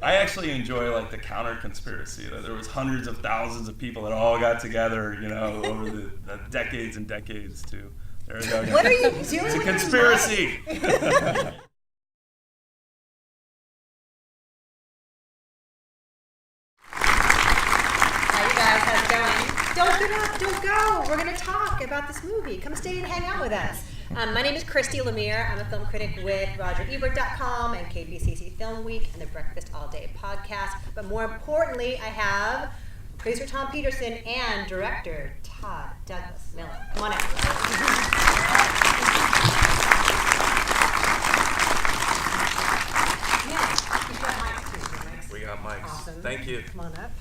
I actually enjoy like the counter conspiracy that there was hundreds of thousands of people that all got together, you know, over the decades and decades too. There we go. What are you doing? It's a conspiracy. Don't get up, don't go. We're going to talk about this movie. Come stay and hang out with us. My name is Christy Lemire. I'm a film critic with RogerEbert.com and KPCC Film Week and the Breakfast All Day podcast. But more importantly, I have producer Tom Peterson and director Todd Douglas Miller. Come on out. Yeah, you've got mics too. We got mics. Awesome. Thank you. Come on up.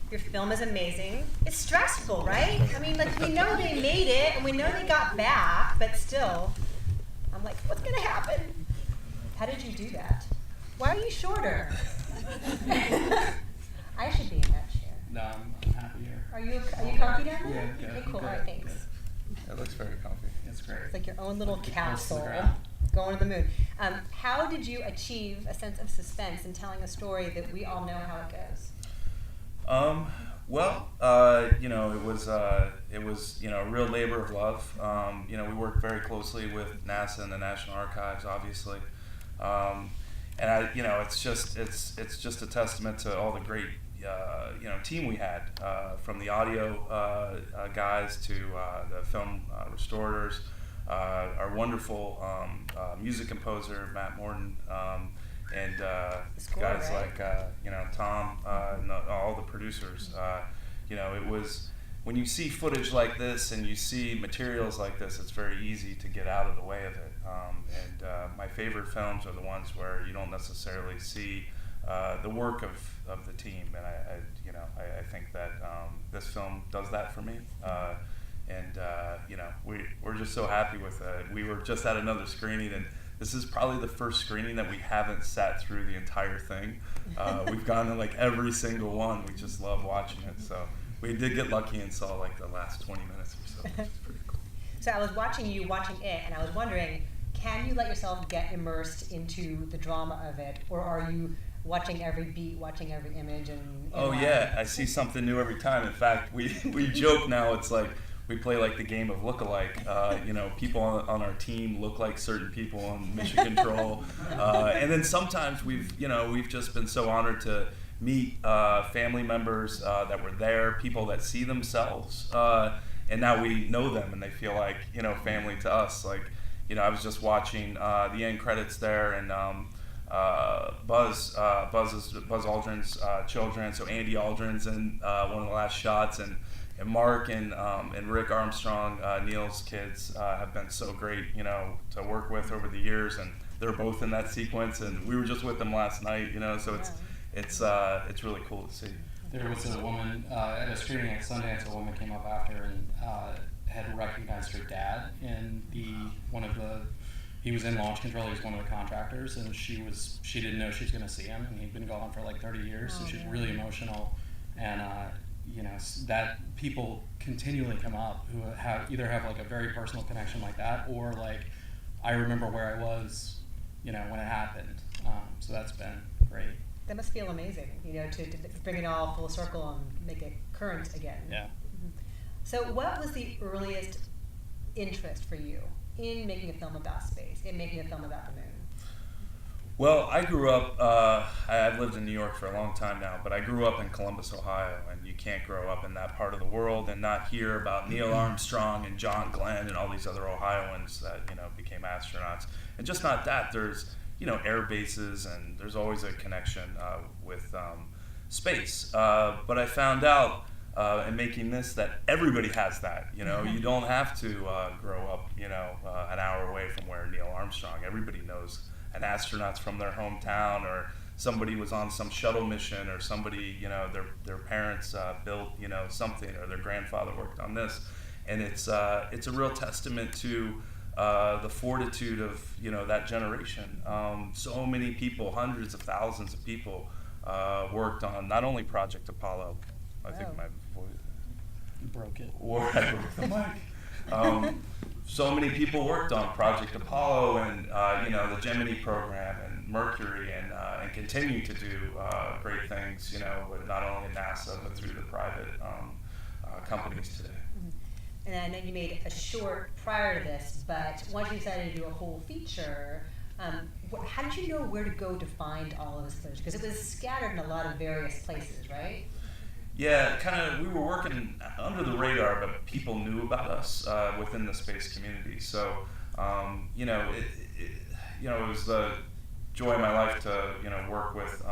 Your film is amazing. It's stressful, right? I mean, like, we know they made it, and we know they got back, but still, I'm like, what's gonna happen? How did you do that? Why are you shorter? I should be in that chair. No, I'm happy here. Are you comfy down there? Yeah, good. Okay, cool. Good, All right, thanks. good. It looks very comfy. It's great. It's like your own little Close to the capsule ground. going to the moon. How did you achieve a sense of suspense in telling a story that we all know how it goes? You know, it was, you know, a real labor of love. You know, we worked very closely with NASA and the National Archives, obviously. And you know, it's just a testament to all the great, you know, team we had, from the audio guys to the film restorators, our wonderful music composer, Matt Morton, and Score, guys right? like you know, Tom, and all the producers. You know, it was, when you see footage like this and you see materials like this, it's very easy to get out of the way of it. My favorite films are the ones where you don't necessarily see the work of the team, and I think that this film does that for me. You know, we're just so happy with it. We were just at another screening, and this is probably the first screening that we haven't sat through the entire thing. We've gone to like every single one. We just love watching it. So we did get lucky and saw like the last 20 minutes or so, which is pretty cool. So I was watching it, and I was wondering, can you let yourself get immersed into the drama of it, or are you watching every beat, watching every image? Oh yeah, I see something new every time. In fact, we joke now. It's like we play like the game of look-alike. You know, people on our team look like certain people on Mission Control, and then sometimes we've just been so honored to meet family members that were there, people that see themselves, and now we know them and they feel like, you know, family to us. Like, you know, I was just watching the end credits there, and Buzz Aldrin's children, so Andy Aldrin's in one of the last shots, and Mark and Rick Armstrong, Neil's kids, have been so great, you know, to work with over the years, and they're both in that sequence, and we were just with them last night, you know, so it's really cool to see. There was a woman at a screening at Sundance. A woman came up after and had recognized her dad in he was in launch control. He was one of the contractors, and she didn't know she was going to see him, and he'd been gone for like 30 years, so she was really emotional, and you know, that people continually come up who either have like a very personal connection like that, or like, I remember where I was, you know, when it happened. So that's been great. That must feel amazing, you know, to bring it all full circle and make it current again. Yeah. Mm-hmm. So what was the earliest interest for you in making a film about space, in making a film about the moon? Well, I grew up, I've lived in New York for a long time now, but I grew up in Columbus, Ohio, and you can't grow up in that part of the world and not hear about Neil Armstrong and John Glenn and all these other Ohioans that, you know, became astronauts. And just not that, there's, you know, air bases, and there's always a connection with space. But I found out in making this that everybody has that, you know. You don't have to grow up, you know, an hour away from where Neil Armstrong. Everybody knows an astronaut's from their hometown, or somebody was on some shuttle mission, or somebody, you know, their parents built, you know, something, or their grandfather worked on this. And it's a real testament to the fortitude of, you know, that generation. So many people, hundreds of thousands of people, worked on not only Project Apollo. I think my voice broke it. Or I broke the mic. So many people worked on Project Apollo, and you know, the Gemini program, and Mercury, and continue to do great things, but not only at NASA but through the private companies today. And I know you made a short prior to this, but once you decided to do a whole feature, how did you know where to go to find all of this footage? Because it was scattered in a lot of various places, right? Yeah, we were working under the radar, but people knew about us within the space community. So, it was the joy of my life to, work with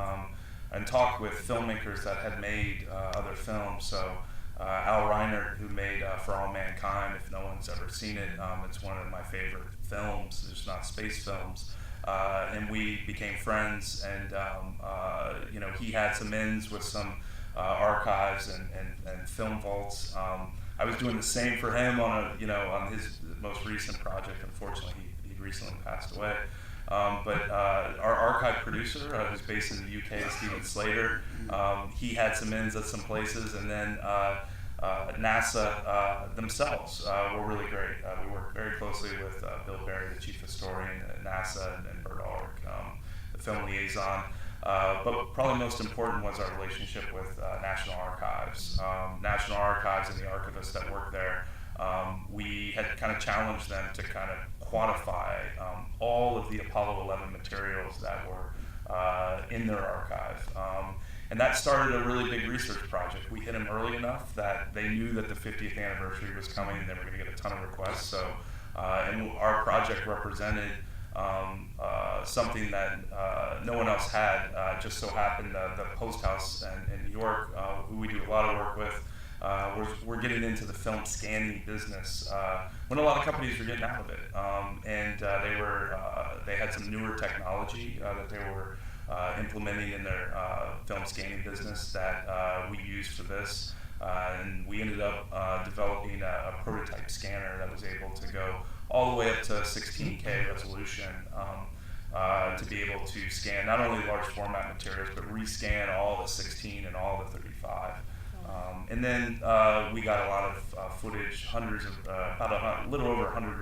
and talk with filmmakers that had made other films. So, Al Reinert, who made For All Mankind, if no one's ever seen it, it's one of my favorite films. There's not space films. And we became friends, and, he had some ins with some archives and film vaults. I was doing the same for him on his most recent project. Unfortunately, he recently passed away. But our archive producer, who's based in the UK, Stephen Slater, he had some ins at some places, and then NASA themselves were really great. We worked very closely with Bill Berry, the chief historian at NASA, and Bert Ulrich, the film liaison. But probably most important was our relationship with National Archives. National Archives and the archivists that work there, we had kind of challenged them to kind of quantify all of the Apollo 11 materials that were in their archive. And that started a really big research project. We hit them early enough that they knew that the 50th anniversary was coming and they were going to get a ton of requests. So, and our project represented something that no one else had. Just so happened the Post House in New York, who we do a lot of work with, we're getting into the film scanning business when a lot of companies were getting out of it, and they had some newer technology that they were implementing in their film scanning business that we used for this. And we ended up developing a prototype scanner that was able to go all the way up to 16K resolution to be able to scan not only large format materials, but rescan all the 16 and all the 35. And then we got a lot of footage, hundreds of, about a little over 100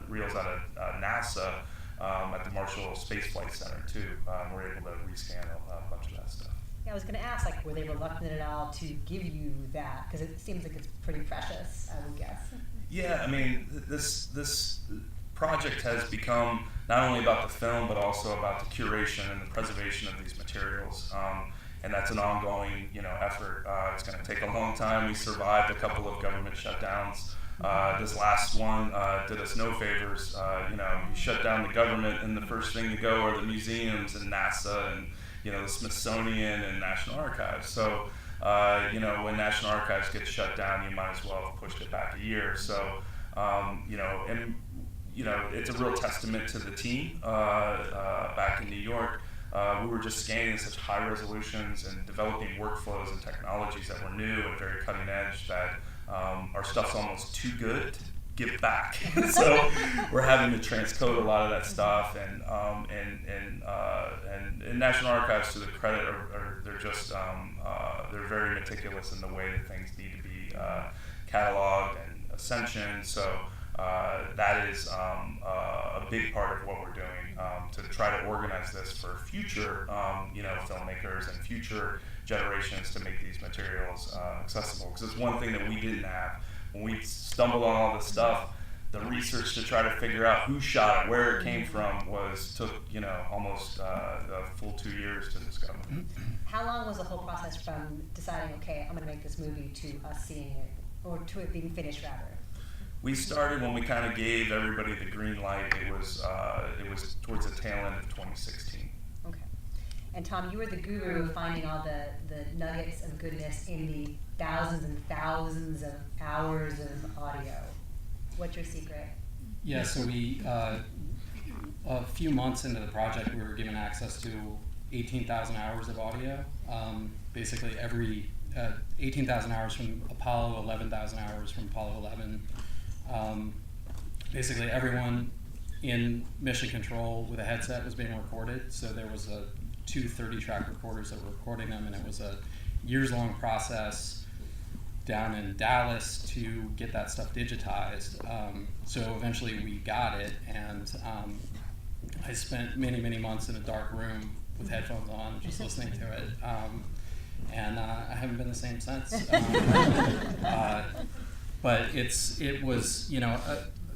reels out of NASA at the Marshall Space Flight Center too. We're able to rescan a bunch of that stuff. Yeah, I was going to ask, were they reluctant at all to give you that? Because it seems like it's pretty precious, I would guess. Yeah, I mean, this project has become not only about the film, but also about the curation and the preservation of these materials. And that's an ongoing, effort. It's going to take a long time. We survived a couple of government shutdowns. This last one did us no favors. You shut down the government, and the first thing to go are the museums and NASA and the Smithsonian and National Archives. So, when National Archives gets shut down, you might as well have pushed it back a year. So, it's a real testament to the team back in New York. We were just scanning such high resolutions and developing workflows and technologies that were new and very cutting edge that our stuff's almost too good to give back. So we're having to transcode a lot of that stuff, and National Archives, to the credit, they're just they're very meticulous in the way that things need to be cataloged and ascension. So that is a big part of what we're doing to try to organize this for future filmmakers and future generations to make these materials accessible. Because it's one thing that we didn't have. When we stumbled on all this stuff, the research to try to figure out who shot it, where it came from, took almost a full 2 years to discover. How long was the whole process from deciding, okay, I'm going to make this movie, to us seeing it, or to it being finished rather? We started when we kind of gave everybody the green light. It was towards the tail end of 2016. Okay. And Tom, you were the guru of finding all the nuggets of goodness in the thousands and thousands of hours of audio. What's your secret? Yeah, so we, a few months into the project, we were given access to 18,000 hours of audio. Basically every 18,000 hours from Apollo, 11,000 hours from Apollo 11. Basically everyone in Mission Control with a headset was being recorded. So there was two 30-track recorders that were recording them, and it was a years-long process down in Dallas to get that stuff digitized. So eventually we got it, and I spent many, many months in a dark room with headphones on, just listening to it. And I haven't been the same since. But it was,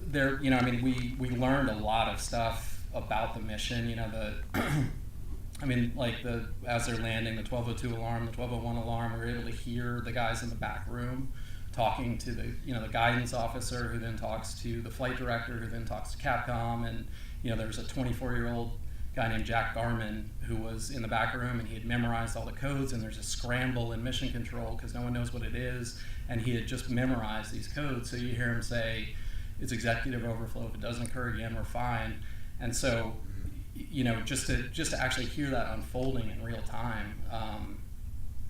there, I mean, we learned a lot of stuff about the mission, I mean, like as they're landing, the 1202 alarm, the 1201 alarm, we were able to hear the guys in the back room talking to the guidance officer, who then talks to the flight director, who then talks to Capcom. And there's a 24-year-old guy named Jack Garman who was in the back room, and he had memorized all the codes, and there's a scramble in mission control because no one knows what it is, and he had just memorized these codes. So you hear him say, it's executive overflow, if it doesn't occur again, we're fine. And so just to actually hear that unfolding in real time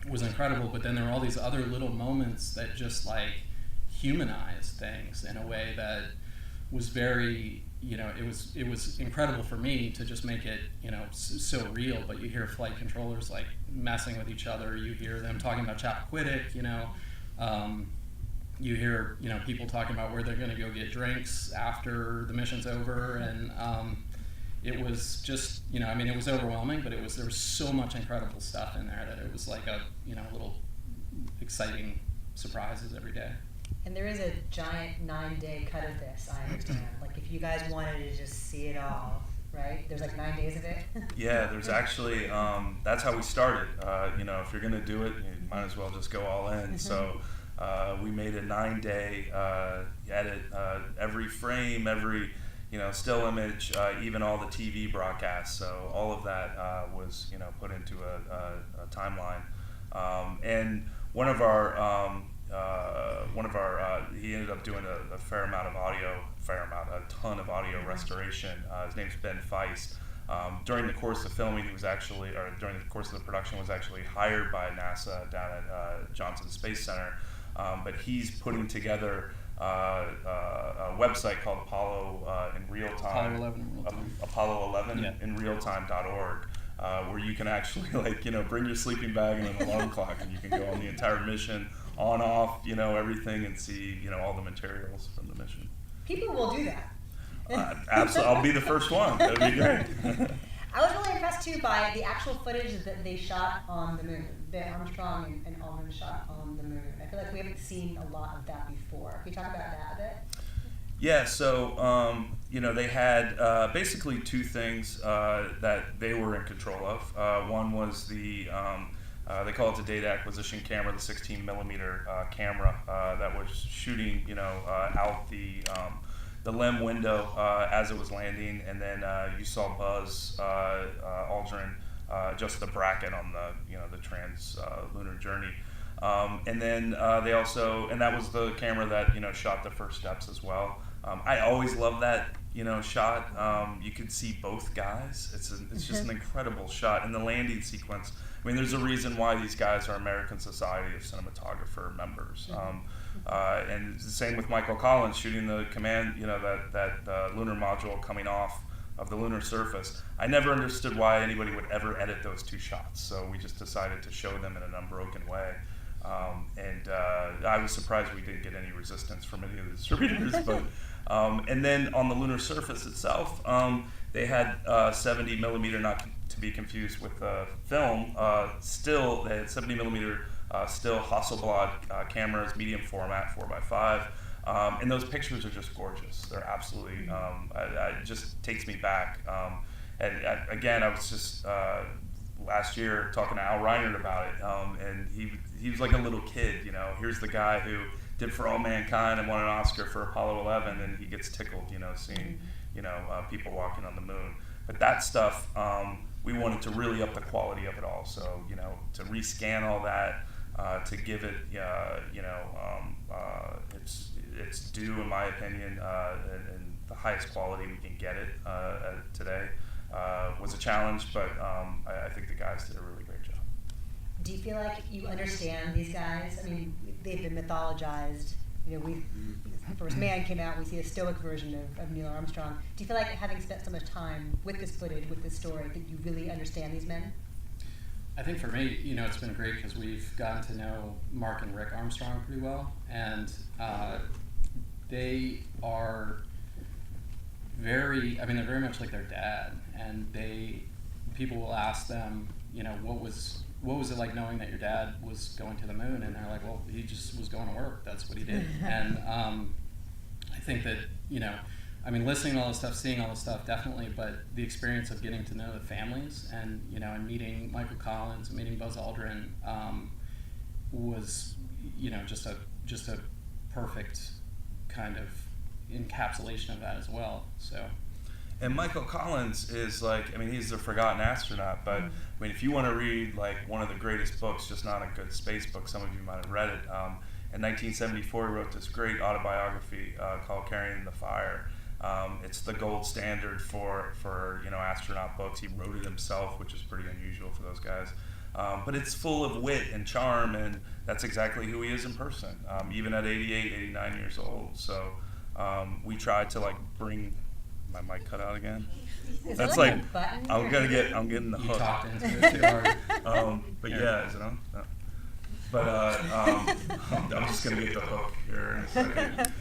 was incredible. But then there were all these other little moments that just like humanized things in a way that was very, it was incredible for me to just make it, so real. But you hear flight controllers like messing with each other. You hear them talking about Chappaquiddick, you hear, people talking about where they're going to go get drinks after the mission's over. And it was just, it was overwhelming, but there was so much incredible stuff in there that it was like a, little exciting surprises every day. And there is a giant 9-day cut of this, I understand. Like if you guys wanted to just see it all, right? There's like 9 days of it. Yeah, there's actually, that's how we started. If you're gonna do it, you might as well just go all in. So we made a 9-day edit, every frame, every still image, even all the TV broadcasts. So all of that was put into a timeline. And one of our he ended up doing a ton of audio restoration. His name's Ben Feist. During the course of filming, during the course of the production, was actually hired by NASA down at Johnson Space Center. But he's putting together a website called Apollo in Real Time. Apollo 11 in realtime.org. Where you can actually bring your sleeping bag and an alarm clock, and you can go on the entire mission, on, off, everything, and see all the materials from the mission. People will do that. Absolutely, I'll be the first one. That'd be great. I was really impressed too by the actual footage that they shot on the moon. That Armstrong and Aldrin shot on the moon. I feel like we haven't seen a lot of that before. Can you talk about that a bit? Yeah, so they had basically two things that they were in control of. One was the they call it the data acquisition camera, the 16 millimeter camera that was shooting out the LEM window as it was landing, and then you saw Buzz Aldrin just the bracket on the trans-lunar journey. And then they also, and that was the camera that shot the first steps as well. I always love that shot. You could see both guys. It's just an incredible shot. And the landing sequence, I mean, there's a reason why these guys are American Society of Cinematographer members. And it's the same with Michael Collins shooting the command, that lunar module coming off of the lunar surface. I never understood why anybody would ever edit those two shots, so we just decided to show them in an unbroken way. And I was surprised we didn't get any resistance from any of the distributors. But and then on the lunar surface itself, they had 70 millimeter, not to be confused with film. Still, they had 70 millimeter still Hasselblad cameras, medium format, 4x5. And those pictures are just gorgeous. They're absolutely, it just takes me back. And again, I was just last year talking to Al Reinert about it, and he was like a little kid. Here's the guy who did For All Mankind and won an Oscar for Apollo 11, and he gets tickled, seeing people walking on the moon. But that stuff, we wanted to really up the quality of it all. So to rescan all that, to give it, it's due, in my opinion, and the highest quality we can get it today, was a challenge, but I think the guys did a really great job. Do you feel like you understand these guys? I mean, they've been mythologized. First Man came out, we see a stoic version of Neil Armstrong. Do you feel like, having spent so much time with this footage, with this story, that you really understand these men? I think for me, it's been great because we've gotten to know Mark and Rick Armstrong pretty well, and they are they're very much like their dad, and people will ask them, what was it like knowing that your dad was going to the moon? And they're like, well, he just was going to work. That's what he did. And I think that, listening to all this stuff, seeing all this stuff, definitely, but the experience of getting to know the families and, and meeting Michael Collins and meeting Buzz Aldrin was, just a perfect kind of encapsulation of that as well. So. And Michael Collins is he's the forgotten astronaut, but if you want to read one of the greatest books, just not a good space book, some of you might have read it. In 1974, he wrote this great autobiography called Carrying the Fire. It's the gold standard for astronaut books. He wrote it himself, which is pretty unusual for those guys. But it's full of wit and charm, and that's exactly who he is in person, even at 88, 89 years old. So we tried to bring my mic cut out again. That's a button I'm getting the hook. You talked into it too hard. But yeah, is it on? No. But I'm just gonna get the hook here in a second.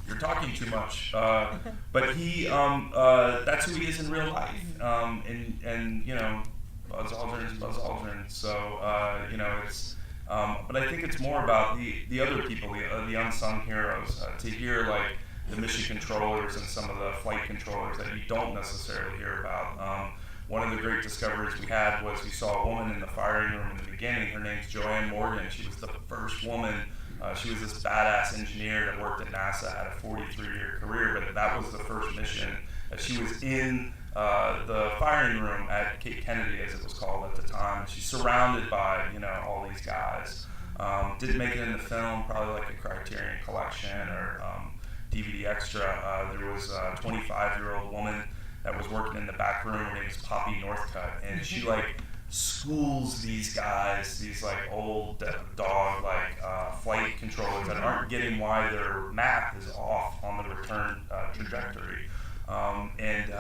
You're talking too much. But he, that's who he is in real life. And Buzz Aldrin is Buzz Aldrin. So it's. But I think it's more about the other people, the unsung heroes. To hear the mission controllers and some of the flight controllers that you don't necessarily hear about. One of the great discoveries we had was we saw a woman in the firing room in the beginning. Her name's Joanne Morgan. She was the first woman. She was this badass engineer that worked at NASA, had a 43-year career, but that was the first mission. She was in the firing room at Cape Kennedy, as it was called at the time. She's surrounded by all these guys. Didn't make it in the film, probably a Criterion Collection or DVD extra. There was a 25-year-old woman that was working in the back room. Her name was Poppy Northcutt, and she schools these guys, these old dog flight controllers that aren't getting why their map is off on the return trajectory. And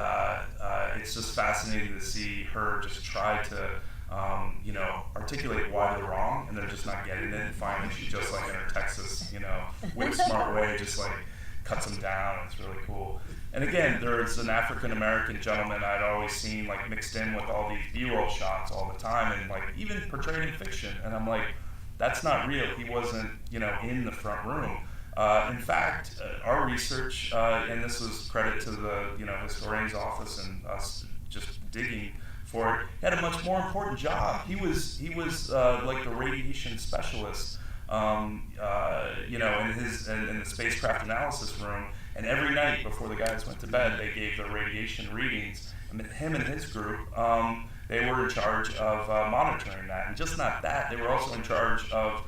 it's just fascinating to see her just try to articulate why they're wrong, and they're just not getting it. And finally, she just in her Texas, wit smart way, just cuts them down. It's really cool. And again, there's an African American gentleman I'd always seen mixed in with all these B-roll shots all the time, and even portrayed in fiction. And I'm that's not real. He wasn't in the front room. In fact, our research, and this was credit to the historian's office and us just digging for it, had a much more important job. He was the radiation specialist, in the spacecraft analysis room. And every night before the guys went to bed, they gave their radiation readings. And him and his group, they were in charge of monitoring that. And just not that, they were also in charge of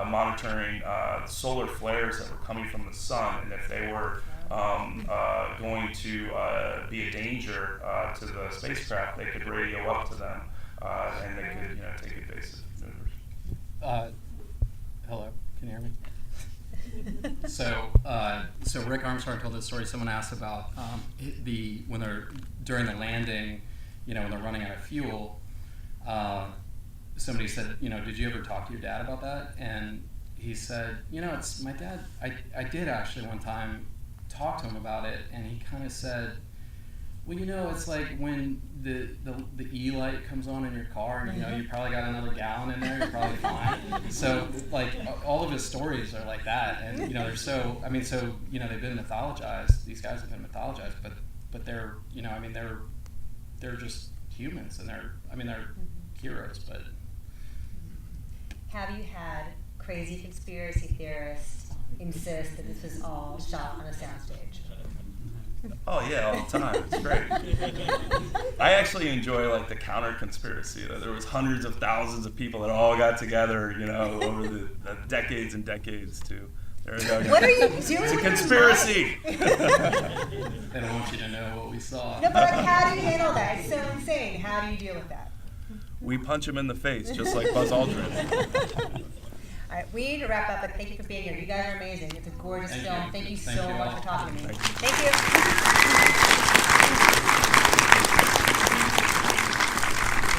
monitoring solar flares that were coming from the sun, and if they were going to be a danger to the spacecraft, they could radio up to them, and they could take evasive maneuvers. Hello, can you hear me? So Rick Armstrong told this story. Someone asked about when they're during the landing, when they're running out of fuel. Somebody said, did you ever talk to your dad about that? And he said, it's my dad. I did actually one time talk to him about it, and he kind of said, well, it's like when the E light comes on in your car, and you probably got another gallon in there, you're probably fine. So all of his stories are like that, and they're so they've been mythologized. These guys have been mythologized, but they're they're just humans, and they're heroes. But have you had crazy conspiracy theorists insist that this was all shot on a soundstage? Oh yeah, all the time. It's great. I actually enjoy the counter conspiracy that there was hundreds of thousands of people that all got together, over the decades and decades too. There we go. What are you doing? It's a conspiracy. They don't want you to know what we saw. No, but how do you handle that? It's so insane. How do you deal with that? We punch him in the face, just like Buzz Aldrin. All right, we need to wrap up, but thank you for being here. You guys are amazing. It's a gorgeous film. Thank you so much for talking to me. Thank you.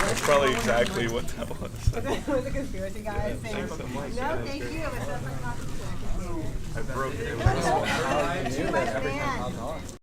That's probably exactly what that was. It was a conspiracy, guys. No, thank you. It was so fun talking to you. I broke it. Too much, man.